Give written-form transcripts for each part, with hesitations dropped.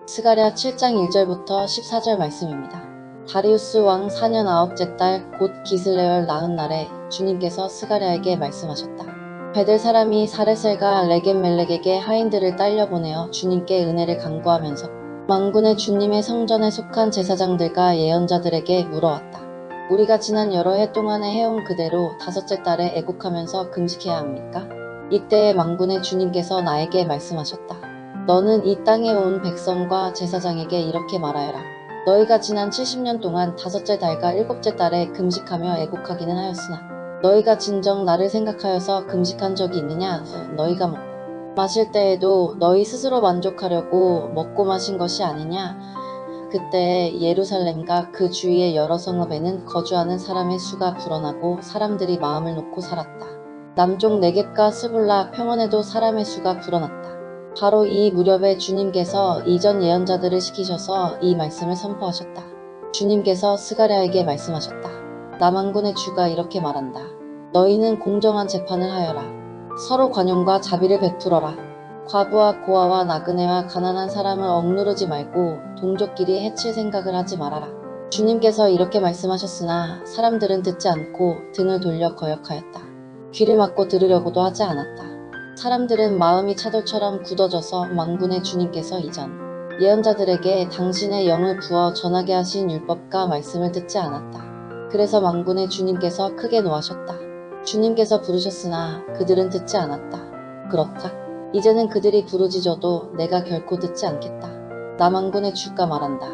스가랴 7장 1절부터 14절 말씀입니다. 다리우스 왕 4년 9째 달 곧 기슬레월 나흔 날에 주님께서 스가랴에게 말씀하셨다. 베델 사람이 사레셀과 레겜멜렉에게 하인들을 딸려 보내어 주님께 은혜를 간구하면서 만군의 주님의 성전에 속한 제사장들과 예언자들에게 물어왔다. 우리가 지난 여러 해 동안에 해온 그대로 다섯째 달에 애국하면서 금식해야 합니까? 이때에 만군의 주님께서 나에게 말씀하셨다. 너는 이 땅에 온 백성과 제사장에게 이렇게 말하여라. 너희가 지난 70년 동안 다섯째 달과 일곱째 달에 금식하며 애국하기는 하였으나 너희가 진정 나를 생각하여서 금식한 적이 있느냐? 너희가 먹고 마실 때에도 너희 스스로 만족하려고 먹고 마신 것이 아니냐? 그때 예루살렘과 그 주위의 여러 성읍에는 거주하는 사람의 수가 불어나고 사람들이 마음을 놓고 살았다. 남쪽 네겝과 스불락 평원에도 사람의 수가 불어났다. 바로 이 무렵에 주님께서 이전 예언자들을 시키셔서 이 말씀을 선포하셨다. 주님께서 스가랴에게 말씀하셨다. 남한군의 주가 이렇게 말한다. 너희는 공정한 재판을 하여라. 서로 관용과 자비를 베풀어라. 과부와 고아와 나그네와 가난한 사람을 억누르지 말고 동족끼리 해칠 생각을 하지 말아라. 주님께서 이렇게 말씀하셨으나 사람들은 듣지 않고 등을 돌려 거역하였다. 귀를 막고 들으려고도 하지 않았다. 사람들은 마음이 차돌처럼 굳어져서 만군의 주님께서 이전 예언자들에게 당신의 영을 부어 전하게 하신 율법과 말씀을 듣지 않았다. 그래서 만군의 주님께서 크게 노하셨다. 주님께서 부르셨으나 그들은 듣지 않았다. 그렇다. 이제는 그들이 부르짖어도 내가 결코 듣지 않겠다. 나 만군의 주가 말한다.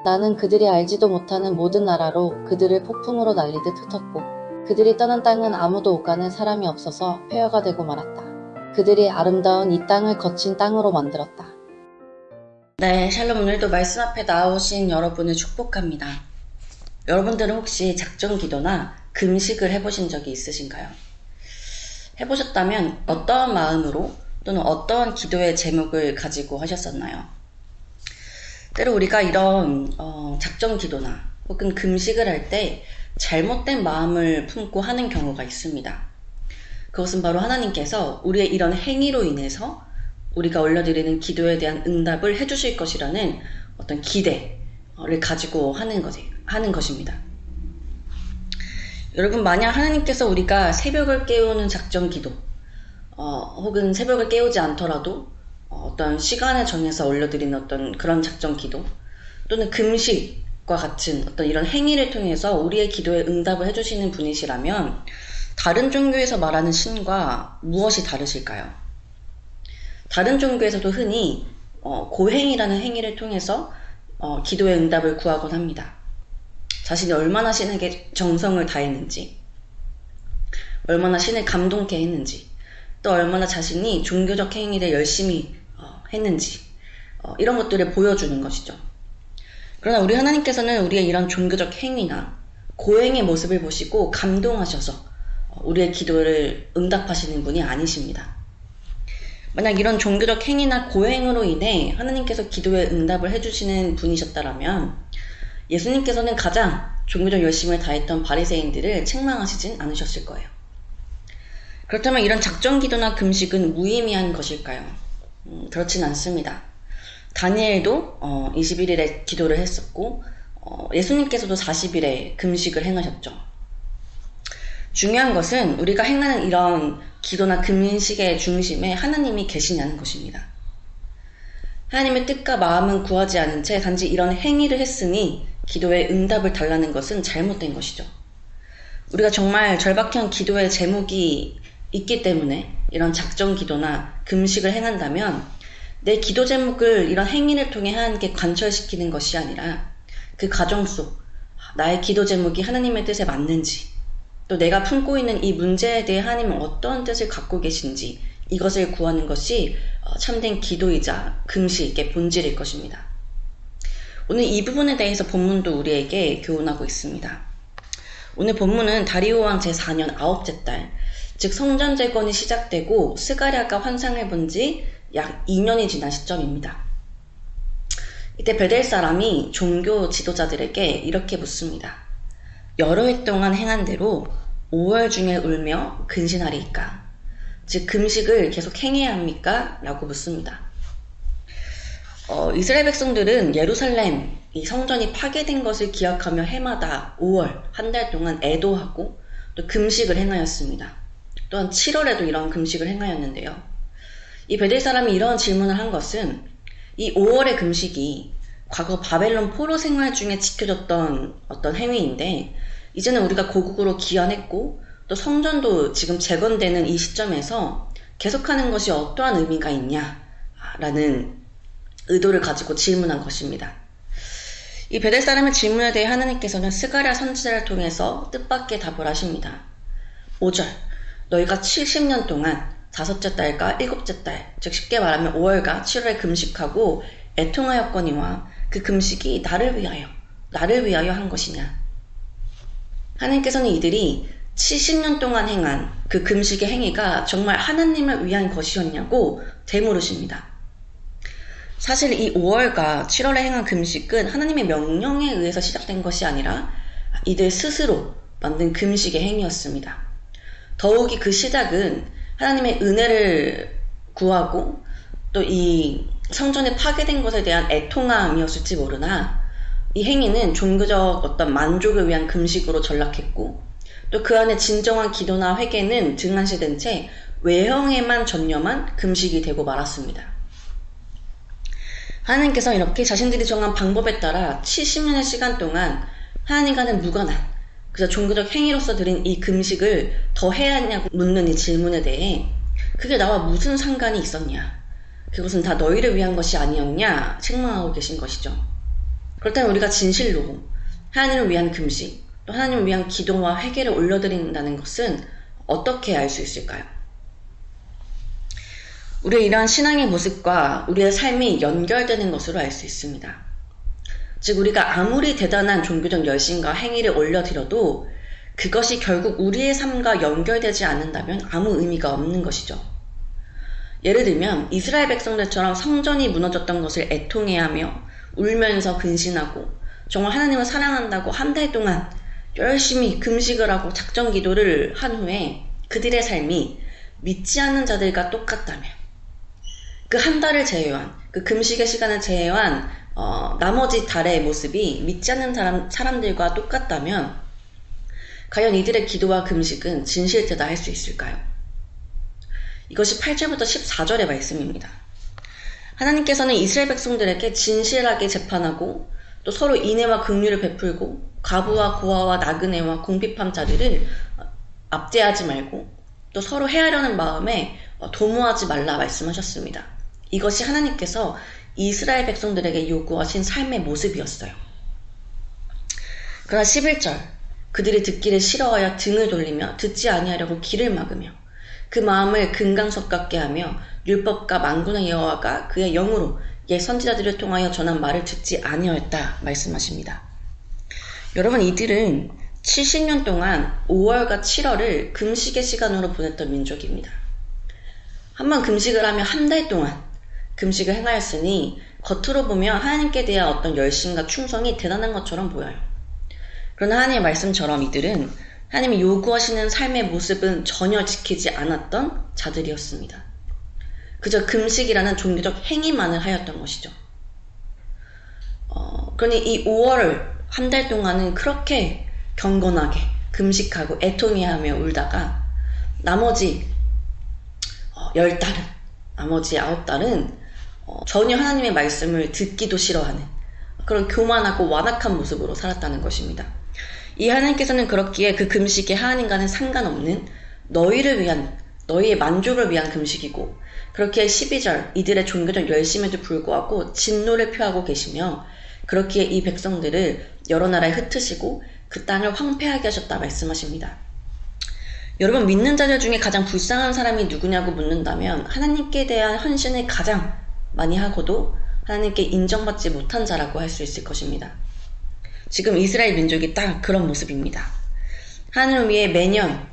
나는 그들이 알지도 못하는 모든 나라로 그들을 폭풍으로 날리듯 흩었고 그들이 떠난 땅은 아무도 오가는 사람이 없어서 폐허가 되고 말았다. 그들이 아름다운 이 땅을 거친 땅으로 만들었다. 네, 샬롬. 오늘도 말씀 앞에 나오신 여러분을 축복합니다. 여러분들은 혹시 작정 기도나 금식을 해보신 적이 있으신가요? 해보셨다면 어떠한 마음으로 또는 어떠한 기도의 제목을 가지고 하셨었나요? 때로 우리가 이런 작정 기도나 혹은 금식을 할 때 잘못된 마음을 품고 하는 경우가 있습니다. 그것은 바로 하나님께서 우리의 이런 행위로 인해서 우리가 올려드리는 기도에 대한 응답을 해주실 것이라는 어떤 기대를 가지고 하는 것입니다. 여러분, 만약 하나님께서 우리가 새벽을 깨우는 작정 기도, 혹은 새벽을 깨우지 않더라도 어떤 시간을 정해서 올려드리는 어떤 그런 작정 기도, 또는 금식과 같은 어떤 이런 행위를 통해서 우리의 기도에 응답을 해주시는 분이시라면 다른 종교에서 말하는 신과 무엇이 다르실까요? 다른 종교에서도 흔히 고행이라는 행위를 통해서 기도의 응답을 구하곤 합니다. 자신이 얼마나 신에게 정성을 다했는지, 얼마나 신을 감동케 했는지, 또 얼마나 자신이 종교적 행위를 열심히 했는지, 이런 것들을 보여주는 것이죠. 그러나 우리 하나님께서는 우리의 이런 종교적 행위나 고행의 모습을 보시고 감동하셔서 우리의 기도를 응답하시는 분이 아니십니다. 만약 이런 종교적 행위나 고행으로 인해 하나님께서 기도에 응답을 해주시는 분이셨다면 예수님께서는 가장 종교적 열심을 다했던 바리새인들을 책망하시진 않으셨을 거예요. 그렇다면 이런 작정 기도나 금식은 무의미한 것일까요? 그렇진 않습니다. 다니엘도 21일에 기도를 했었고 예수님께서도 40일에 금식을 행하셨죠. 중요한 것은 우리가 행하는 이런 기도나 금식의 중심에 하나님이 계시냐는 것입니다. 하나님의 뜻과 마음은 구하지 않은 채 단지 이런 행위를 했으니 기도에 응답을 달라는 것은 잘못된 것이죠. 우리가 정말 절박한 기도의 제목이 있기 때문에 이런 작정 기도나 금식을 행한다면 내 기도 제목을 이런 행위를 통해 하나님께 관철시키는 것이 아니라 그 과정 속 나의 기도 제목이 하나님의 뜻에 맞는지, 또 내가 품고 있는 이 문제에 대해 하나님은 어떤 뜻을 갖고 계신지 이것을 구하는 것이 참된 기도이자 금식의 본질일 것입니다. 오늘 이 부분에 대해서 본문도 우리에게 교훈하고 있습니다. 오늘 본문은 다리오 왕 제4년 9째 달, 즉 성전 재건이 시작되고 스가랴가 환상을 본 지 약 2년이 지난 시점입니다. 이때 베델 사람이 종교 지도자들에게 이렇게 묻습니다. 여러 해 동안 행한 대로 5월 중에 울며 근신하리이까? 즉 금식을 계속 행해야 합니까? 라고 묻습니다. 이스라엘 백성들은 예루살렘 이 성전이 파괴된 것을 기억하며 해마다 5월 한 달 동안 애도하고 또 금식을 행하였습니다. 또한 7월에도 이런 금식을 행하였는데요. 이 베델 사람이 이런 질문을 한 것은 이 5월의 금식이 과거 바벨론 포로 생활 중에 지켜졌던 어떤 행위인데 이제는 우리가 고국으로 귀환했고 또 성전도 지금 재건되는 이 시점에서 계속하는 것이 어떠한 의미가 있냐라는 의도를 가지고 질문한 것입니다. 이 베델 사람의 질문에 대해 하나님께서는 스가랴 선지자를 통해서 뜻밖의 답을 하십니다. 5절 너희가 70년 동안 다섯째 달과 일곱째 달, 즉 쉽게 말하면 5월과 7월에 금식하고 애통하였거니와 그 금식이 나를 위하여 한 것이냐. 하나님께서는 이들이 70년 동안 행한 그 금식의 행위가 정말 하나님을 위한 것이었냐고 되물으십니다. 사실 이 5월과 7월에 행한 금식은 하나님의 명령에 의해서 시작된 것이 아니라 이들 스스로 만든 금식의 행위였습니다. 더욱이 그 시작은 하나님의 은혜를 구하고 또 이 성전이 파괴된 것에 대한 애통함이었을지 모르나 이 행위는 종교적 어떤 만족을 위한 금식으로 전락했고 또 그 안에 진정한 기도나 회개는 등한시된 채 외형에만 전념한 금식이 되고 말았습니다. 하나님께서 이렇게 자신들이 정한 방법에 따라 70년의 시간 동안 하나님과는 무관한 그저 종교적 행위로서 드린 이 금식을 더 해야 하냐고 묻는 이 질문에 대해 그게 나와 무슨 상관이 있었냐, 그것은 다 너희를 위한 것이 아니었냐 책망하고 계신 것이죠. 그렇다면 우리가 진실로 하나님을 위한 금식, 또 하나님을 위한 기도와 회개를 올려드린다는 것은 어떻게 알 수 있을까요? 우리의 이러한 신앙의 모습과 우리의 삶이 연결되는 것으로 알 수 있습니다. 즉 우리가 아무리 대단한 종교적 열심과 행위를 올려드려도 그것이 결국 우리의 삶과 연결되지 않는다면 아무 의미가 없는 것이죠. 예를 들면 이스라엘 백성들처럼 성전이 무너졌던 것을 애통해하며 울면서 근신하고 정말 하나님을 사랑한다고 한 달 동안 열심히 금식을 하고 작정 기도를 한 후에 그들의 삶이 믿지 않는 자들과 똑같다면, 그 한 달을 제외한, 그 금식의 시간을 제외한 나머지 달의 모습이 믿지 않는 사람들과 똑같다면 과연 이들의 기도와 금식은 진실되다 할 수 있을까요? 이것이 8절부터 14절의 말씀입니다. 하나님께서는 이스라엘 백성들에게 진실하게 재판하고 또 서로 인애와 긍휼을 베풀고 과부와 고아와 나그네와 궁핍한 자들을 압제하지 말고 또 서로 해하려는 마음에 도모하지 말라 말씀하셨습니다. 이것이 하나님께서 이스라엘 백성들에게 요구하신 삶의 모습이었어요. 그러나 11절 그들이 듣기를 싫어하여 등을 돌리며 듣지 아니하려고 귀를 막으며 그 마음을 금강석 같게 하며 율법과 만군의 여호와가 그의 영으로 옛 선지자들을 통하여 전한 말을 듣지 아니하였다 말씀하십니다. 여러분, 이들은 70년 동안 5월과 7월을 금식의 시간으로 보냈던 민족입니다. 한번 금식을 하며 한 달 동안 금식을 행하였으니 겉으로 보면 하나님께 대한 어떤 열심과 충성이 대단한 것처럼 보여요. 그러나 하나님의 말씀처럼 이들은 하나님이 요구하시는 삶의 모습은 전혀 지키지 않았던 자들이었습니다. 그저 금식이라는 종교적 행위만을 하였던 것이죠. 그러니 이 5월을 한 달 동안은 그렇게 경건하게 금식하고 애통해하며 울다가 나머지 10달은, 나머지 9달은 전혀 하나님의 말씀을 듣기도 싫어하는 그런 교만하고 완악한 모습으로 살았다는 것입니다. 이 하나님께서는 그렇기에 그 금식이 하나님과는 상관없는 너희를 위한, 너희의 만족을 위한 금식이고, 그렇기에 12절 이들의 종교적 열심에도 불구하고 진노를 표하고 계시며, 그렇기에 이 백성들을 여러 나라에 흩으시고 그 땅을 황폐하게 하셨다 말씀하십니다. 여러분, 믿는 자들 중에 가장 불쌍한 사람이 누구냐고 묻는다면 하나님께 대한 헌신을 가장 많이 하고도 하나님께 인정받지 못한 자라고 할 수 있을 것입니다. 지금 이스라엘 민족이 딱 그런 모습입니다. 하나님을 위해 매년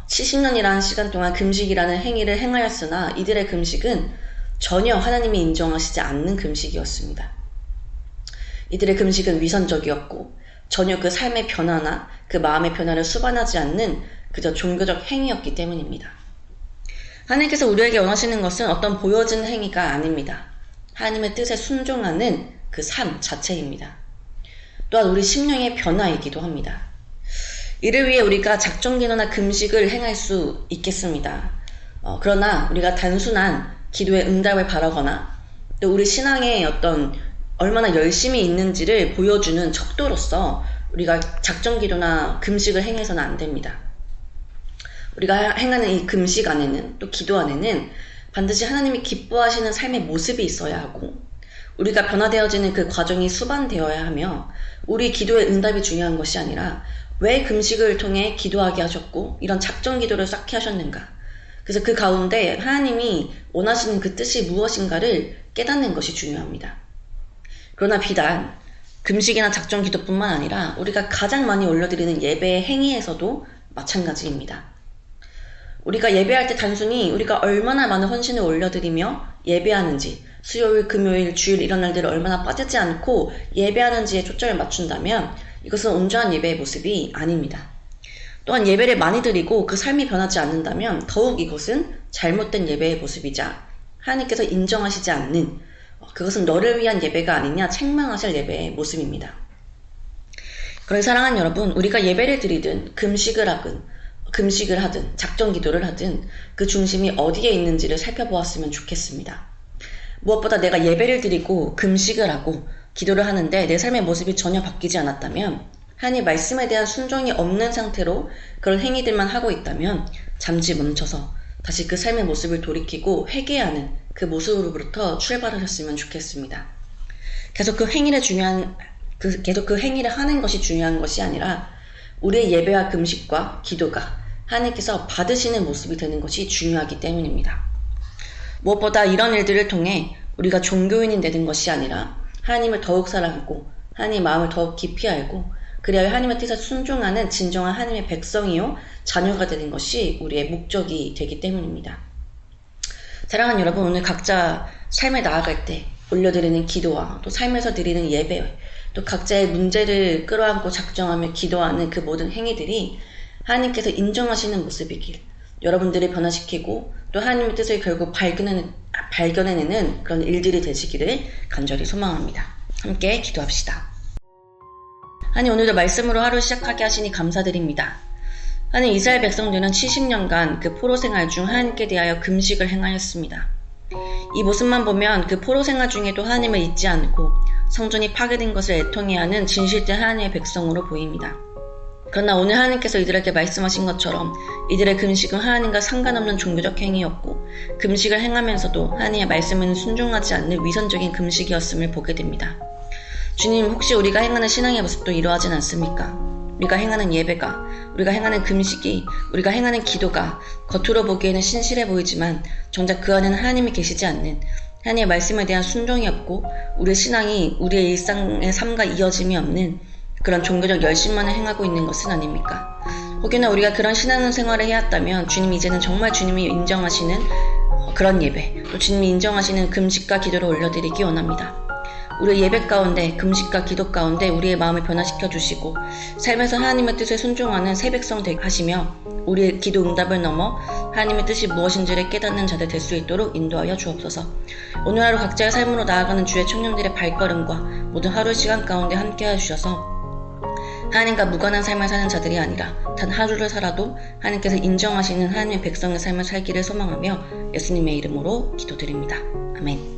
70년이라는 시간 동안 금식이라는 행위를 행하였으나 이들의 금식은 전혀 하나님이 인정하시지 않는 금식이었습니다. 이들의 금식은 위선적이었고 전혀 그 삶의 변화나 그 마음의 변화를 수반하지 않는 그저 종교적 행위였기 때문입니다. 하나님께서 우리에게 원하시는 것은 어떤 보여진 행위가 아닙니다. 하나님의 뜻에 순종하는 그 삶 자체입니다. 또한 우리 심령의 변화이기도 합니다. 이를 위해 우리가 작정기도나 금식을 행할 수 있겠습니다. 그러나 우리가 단순한 기도의 응답을 바라거나 또 우리 신앙의 어떤 얼마나 열심히 있는지를 보여주는 척도로서 우리가 작정기도나 금식을 행해서는 안 됩니다. 우리가 행하는 이 금식 안에는 또 기도 안에는 반드시 하나님이 기뻐하시는 삶의 모습이 있어야 하고 우리가 변화되어지는 그 과정이 수반되어야 하며 우리 기도의 응답이 중요한 것이 아니라 왜 금식을 통해 기도하게 하셨고 이런 작정 기도를 쌓게 하셨는가. 그래서 그 가운데 하나님이 원하시는 그 뜻이 무엇인가를 깨닫는 것이 중요합니다. 그러나 비단 금식이나 작정 기도뿐만 아니라 우리가 가장 많이 올려드리는 예배의 행위에서도 마찬가지입니다. 우리가 예배할 때 단순히 우리가 얼마나 많은 헌신을 올려드리며 예배하는지 수요일, 금요일, 주일 이런 날들을 얼마나 빠지지 않고 예배하는지에 초점을 맞춘다면 이것은 온전한 예배의 모습이 아닙니다. 또한 예배를 많이 드리고 그 삶이 변하지 않는다면 더욱 이것은 잘못된 예배의 모습이자 하나님께서 인정하시지 않는 그것은 너를 위한 예배가 아니냐 책망하실 예배의 모습입니다. 그러니 사랑하는 여러분, 우리가 예배를 드리든 금식을 하든 작정 기도를 하든 그 중심이 어디에 있는지를 살펴보았으면 좋겠습니다. 무엇보다 내가 예배를 드리고 금식을 하고 기도를 하는데 내 삶의 모습이 전혀 바뀌지 않았다면 하나님 말씀에 대한 순종이 없는 상태로 그런 행위들만 하고 있다면 잠시 멈춰서 다시 그 삶의 모습을 돌이키고 회개하는 그 모습으로부터 출발하셨으면 좋겠습니다. 계속 그 행위를 하는 것이 중요한 것이 아니라 우리의 예배와 금식과 기도가 하나님께서 받으시는 모습이 되는 것이 중요하기 때문입니다. 무엇보다 이런 일들을 통해 우리가 종교인이 되는 것이 아니라 하나님을 더욱 사랑하고 하나님의 마음을 더욱 깊이 알고 그리하여 하나님의 뜻에 순종하는 진정한 하나님의 백성이요 자녀가 되는 것이 우리의 목적이 되기 때문입니다. 사랑하는 여러분, 오늘 각자 삶에 나아갈 때 올려드리는 기도와 또 삶에서 드리는 예배 또 각자의 문제를 끌어안고 작정하며 기도하는 그 모든 행위들이 하나님께서 인정하시는 모습이길 여러분들을 변화시키고 또 하나님의 뜻을 결국 발견해내는 그런 일들이 되시기를 간절히 소망합니다. 함께 기도합시다. 하나님, 오늘도 말씀으로 하루 시작하게 하시니 감사드립니다. 하나님, 이스라엘 백성들은 70년간 그 포로 생활 중 하나님께 대하여 금식을 행하였습니다. 이 모습만 보면 그 포로 생활 중에도 하나님을 잊지 않고 성전이 파괴된 것을 애통해하는 진실된 하나님의 백성으로 보입니다. 그러나 오늘 하나님께서 이들에게 말씀하신 것처럼 이들의 금식은 하나님과 상관없는 종교적 행위였고 금식을 행하면서도 하나님의 말씀에는 순종하지 않는 위선적인 금식이었음을 보게 됩니다. 주님, 혹시 우리가 행하는 신앙의 모습도 이러하진 않습니까? 우리가 행하는 예배가, 우리가 행하는 금식이, 우리가 행하는 기도가 겉으로 보기에는 신실해 보이지만 정작 그 안에는 하나님이 계시지 않는 하나님의 말씀에 대한 순종이 없고 우리의 신앙이 우리의 일상의 삶과 이어짐이 없는 그런 종교적 열심만을 행하고 있는 것은 아닙니까? 혹여나 우리가 그런 신앙생활을 해왔다면 주님, 이제는 정말 주님이 인정하시는 그런 예배, 또 주님이 인정하시는 금식과 기도를 올려드리기 원합니다. 우리의 예배 가운데, 금식과 기도 가운데 우리의 마음을 변화시켜 주시고 삶에서 하나님의 뜻에 순종하는 새 백성 되게 하시며 우리의 기도 응답을 넘어 하나님의 뜻이 무엇인지를 깨닫는 자들 될 수 있도록 인도하여 주옵소서. 오늘 하루 각자의 삶으로 나아가는 주의 청년들의 발걸음과 모든 하루 시간 가운데 함께하여 주셔서 하나님과 무관한 삶을 사는 자들이 아니라 단 하루를 살아도 하나님께서 인정하시는 하나님의 백성의 삶을 살기를 소망하며 예수님의 이름으로 기도드립니다. 아멘.